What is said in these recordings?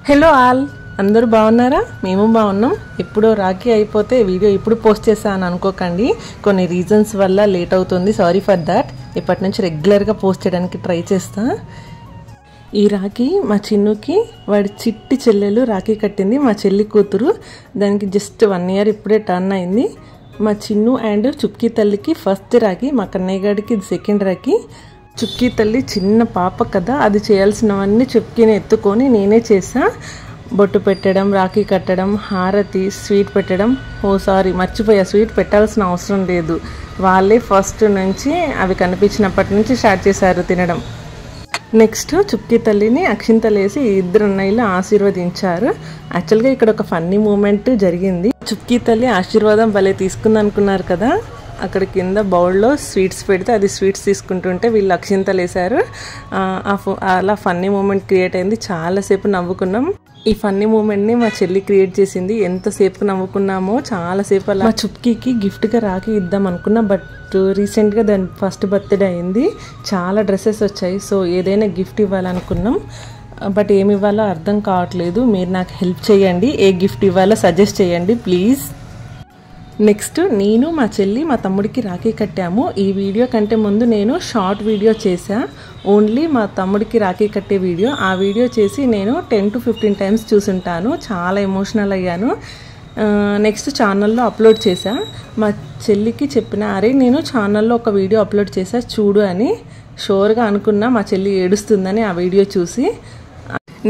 Hello all, అందరూ బాగున్నారా? మేము బాగున్నాం. ఎప్పుడో రాఖీ అయిపోతే వీడియో ఇప్పుడు పోస్ట్ చేశాను అనుకోకండి, కొన్ని రీజన్స్ వల్ల లేట్ అవుతుంది. Sorry for that. ఇప్పటి నుంచి రెగ్యులర్గా పోస్ట్ చేయడానికి ట్రై చేస్తా. ఈ రాఖీ మా చిన్నుకి వాడి చిట్టి చెల్లెలు రాఖీ కట్టింది, మా చెల్లి కూతురు. దానికి జస్ట్ 1 year ఇప్పుడే టర్న్ అయింది. మా చిన్ను అండ్ చుక్కీ తల్లికి ఫస్ట్ రాఖీ, మా కన్నయ్య గారికి ఇది సెకండ్ రాఖీ. చుక్కీ తల్లి చిన్న పాప కదా, అది చేయాల్సినవన్నీ చుక్కీని ఎత్తుకొని నేనే చేసా. బొట్టు పెట్టడం, రాఖీ కట్టడం, హారతి, స్వీట్ పెట్టడం. సారీ మర్చిపోయా, స్వీట్ పెట్టాల్సిన అవసరం లేదు. వాళ్ళే ఫస్ట్ నుంచి అవి కనిపించినప్పటి నుంచి స్టార్ట్ చేశారు తినడం. నెక్స్ట్ చుక్కీ తల్లిని అక్షింతలు వేసి ఇద్దరు అన్నయ్యలు ఆశీర్వదించారు. యాక్చువల్గా ఇక్కడ ఒక ఫన్నీ మూమెంట్ జరిగింది. చుక్కీ తల్లి ఆశీర్వాదం భలే తీసుకుంది అనుకున్నారు కదా, అక్కడ కింద బౌల్లో స్వీట్స్ పెడితే అది స్వీట్స్ తీసుకుంటుంటే వీళ్ళు అక్షింతలు వేశారు. అలా ఫన్నీ మూమెంట్ క్రియేట్ అయింది. చాలాసేపు నవ్వుకున్నాం. ఈ ఫన్నీ మూమెంట్ని మా చెల్లి క్రియేట్ చేసింది. ఎంతసేపు నవ్వుకున్నామో చాలాసేపు. అలా మా చుక్కీకి గిఫ్ట్గా రాఖీ ఇద్దాం అనుకున్నా, బట్ రీసెంట్గా దాని ఫస్ట్ బర్త్డే అయింది. చాలా డ్రెస్సెస్ వచ్చాయి. సో ఏదైనా గిఫ్ట్ ఇవ్వాలనుకున్నాం, బట్ ఏమి ఇవ్వాలో అర్థం కావట్లేదు. మీరు నాకు హెల్ప్ చేయండి, ఏ గిఫ్ట్ ఇవ్వాలో సజెస్ట్ చేయండి ప్లీజ్. నెక్స్ట్ నేను, మా చెల్లి, మా తమ్ముడికి రాఖీ కట్టాము. ఈ వీడియో కంటే ముందు నేను షార్ట్ వీడియో చేశా, ఓన్లీ మా తమ్ముడికి రాఖీ కట్టే వీడియో. ఆ వీడియో చేసి నేను 10 to 15 times చూసుంటాను. చాలా ఎమోషనల్ అయ్యాను. నెక్స్ట్ ఛానల్లో అప్లోడ్ చేశా. మా చెల్లికి చెప్పిన, అరే నేను ఛానల్లో ఒక వీడియో అప్లోడ్ చేశా చూడు అని. షూర్గా అనుకున్నా మా చెల్లి ఏడుస్తుందని ఆ వీడియో చూసి.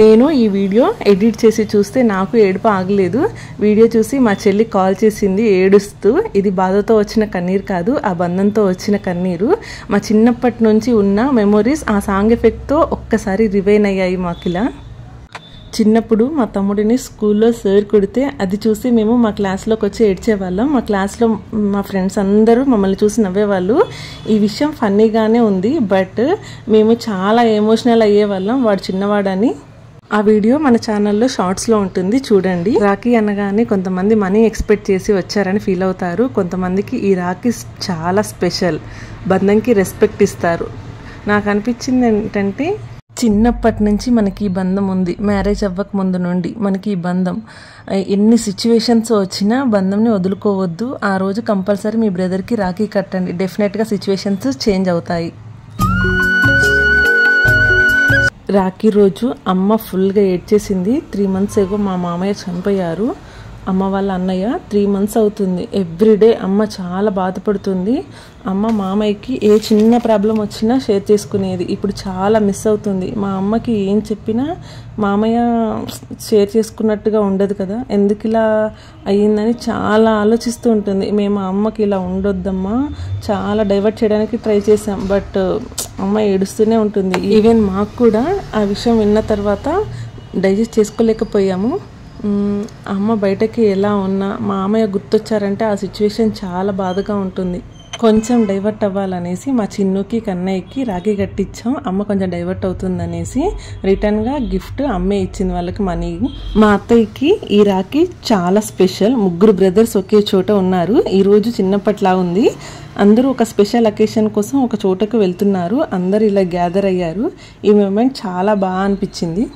నేను ఈ వీడియో ఎడిట్ చేసి చూస్తే నాకు ఏడుపు ఆగలేదు. వీడియో చూసి మా చెల్లి కాల్ చేసింది ఏడుస్తూ. ఇది బాధతో వచ్చిన కన్నీరు కాదు, ఆ బంధంతో వచ్చిన కన్నీరు. మా చిన్నప్పటి నుంచి ఉన్న మెమొరీస్ ఆ సాంగ్ ఎఫెక్ట్తో ఒక్కసారి రివైన్ అయ్యాయి మాకిలా. చిన్నప్పుడు మా తమ్ముడిని స్కూల్లో సార్ కొడితే అది చూసి మేము మా క్లాస్లోకి వచ్చి ఏడ్చేవాళ్ళం. మా క్లాస్లో మా ఫ్రెండ్స్ అందరూ మమ్మల్ని చూసి నవ్వేవాళ్ళు. ఈ విషయం ఫన్నీగానే ఉంది, బట్ మేము చాలా ఎమోషనల్ అయ్యేవాళ్ళం వాడు చిన్నవాడని. ఆ వీడియో మన ఛానల్లో షార్ట్స్లో ఉంటుంది, చూడండి. రాఖీ అనగానే కొంతమంది మనీ ఎక్స్పెక్ట్ చేసి వచ్చారని ఫీల్ అవుతారు. కొంతమందికి ఈ రాఖీ చాలా స్పెషల్, బంధంకి రెస్పెక్ట్ ఇస్తారు. నాకు అనిపించింది ఏంటంటే, చిన్నప్పటి నుంచి మనకి ఈ బంధం ఉంది. మ్యారేజ్ అవ్వక ముందు నుండి మనకి ఈ బంధం. ఎన్ని సిచ్యువేషన్స్ వచ్చినా బంధంని వదులుకోవద్దు. ఆ రోజు కంపల్సరీ మీ బ్రదర్కి రాఖీ కట్టండి. డెఫినెట్గా సిచ్యువేషన్స్ చేంజ్ అవుతాయి. రాఖీ రోజు అమ్మ ఫుల్గా ఏడ్చేసింది. 3 months ఏగో మా మామయ్య చనిపోయారు. అమ్మ వాళ్ళ అన్నయ్య 3 months అవుతుంది. ఎవ్రీడే అమ్మ చాలా బాధపడుతుంది. అమ్మ మామయ్యకి ఏ చిన్న ప్రాబ్లం వచ్చినా షేర్ చేసుకునేది. ఇప్పుడు చాలా మిస్ అవుతుంది. మా అమ్మకి ఏం చెప్పినా మామయ్య షేర్ చేసుకున్నట్టుగా ఉండదు కదా, ఎందుకు ఇలా అయ్యిందని చాలా ఆలోచిస్తూ ఉంటుంది. మేము అమ్మకి ఇలా ఉండొద్దమ్మా, చాలా డైవర్ట్ చేయడానికి ట్రై చేసాం, బట్ అమ్మ ఏడుస్తూనే ఉంటుంది. ఈవెన్ మాకు కూడా ఆ విషయం విన్న తర్వాత డైజెస్ట్ చేసుకోలేకపోయాము. అమ్మ బయటకి ఎలా ఉన్నా మామయ్య గుర్తొచ్చారంటే ఆ సిచ్యువేషన్ చాలా బాధగా ఉంటుంది. కొంచెం డైవర్ట్ అవ్వాలనేసి మా చిన్నుకి కన్నయ్యకి రాఖీ కట్టించాం. అమ్మ కొంచెం డైవర్ట్ అవుతుందనేసి రిటర్న్గా గిఫ్ట్ అమ్మే ఇచ్చింది వాళ్ళకి మనీ. మా అత్తయ్యకి ఈ రాఖీ చాలా స్పెషల్. 3 brothers ఒకే చోట ఉన్నారు. ఈరోజు చిన్నప్పట్లా ఉంది. అందరూ ఒక స్పెషల్ అకేషన్ కోసం ఒక చోటకు వెళ్తున్నారు. అందరూ ఇలా గ్యాదర్ అయ్యారు. ఈ మూమెంట్ చాలా బాగా అనిపించింది.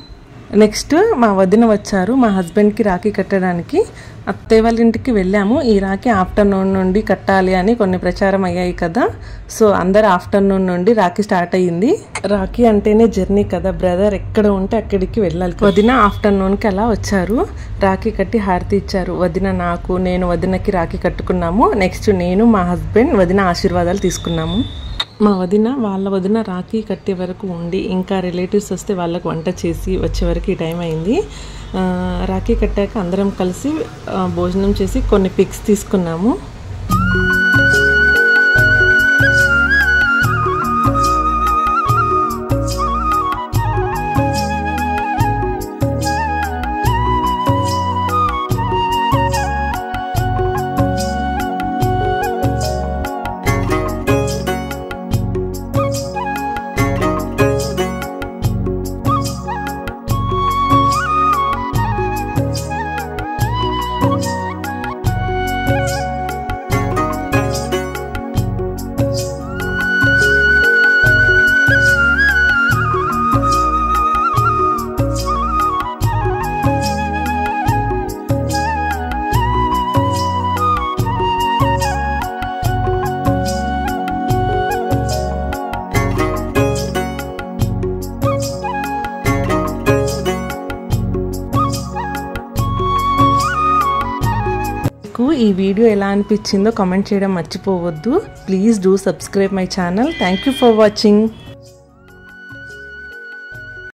నెక్స్ట్ మా వదిన వచ్చారు మా హస్బెండ్కి రాఖీ కట్టడానికి. అత్తయ్య వాళ్ళ ఇంటికి వెళ్ళాము. ఈ రాఖీ ఆఫ్టర్నూన్ నుండి కట్టాలి అని కొన్ని ప్రచారం అయ్యాయి కదా, సో అందరు ఆఫ్టర్నూన్ నుండి రాఖీ స్టార్ట్ అయ్యింది. రాఖీ అంటేనే జర్నీ కదా, బ్రదర్ ఎక్కడ ఉంటే అక్కడికి వెళ్ళాలి. వదిన ఆఫ్టర్నూన్కి అలా వచ్చారు. రాఖీ కట్టి హారతి ఇచ్చారు. వదిన నాకు, నేను వదినకి రాఖీ కట్టుకున్నాము. నెక్స్ట్ నేను, మా హస్బెండ్, వదిన ఆశీర్వాదాలు తీసుకున్నాము. మా వదిన వాళ్ళ వదిన రాఖీ కట్టే వరకు ఉండి ఇంకా రిలేటివ్స్ వస్తే వాళ్ళకు వంట చేసి వచ్చే వరకు ఈ టైం అయింది. రాఖీ కట్టాక అందరం కలిసి భోజనం చేసి కొన్ని పిక్స్ తీసుకున్నాము. ఈ వీడియో ఎలా అనిపించిందో కామెంట్ చేయడం మర్చిపోవద్దు. Please do subscribe my channel. Thank you for watching.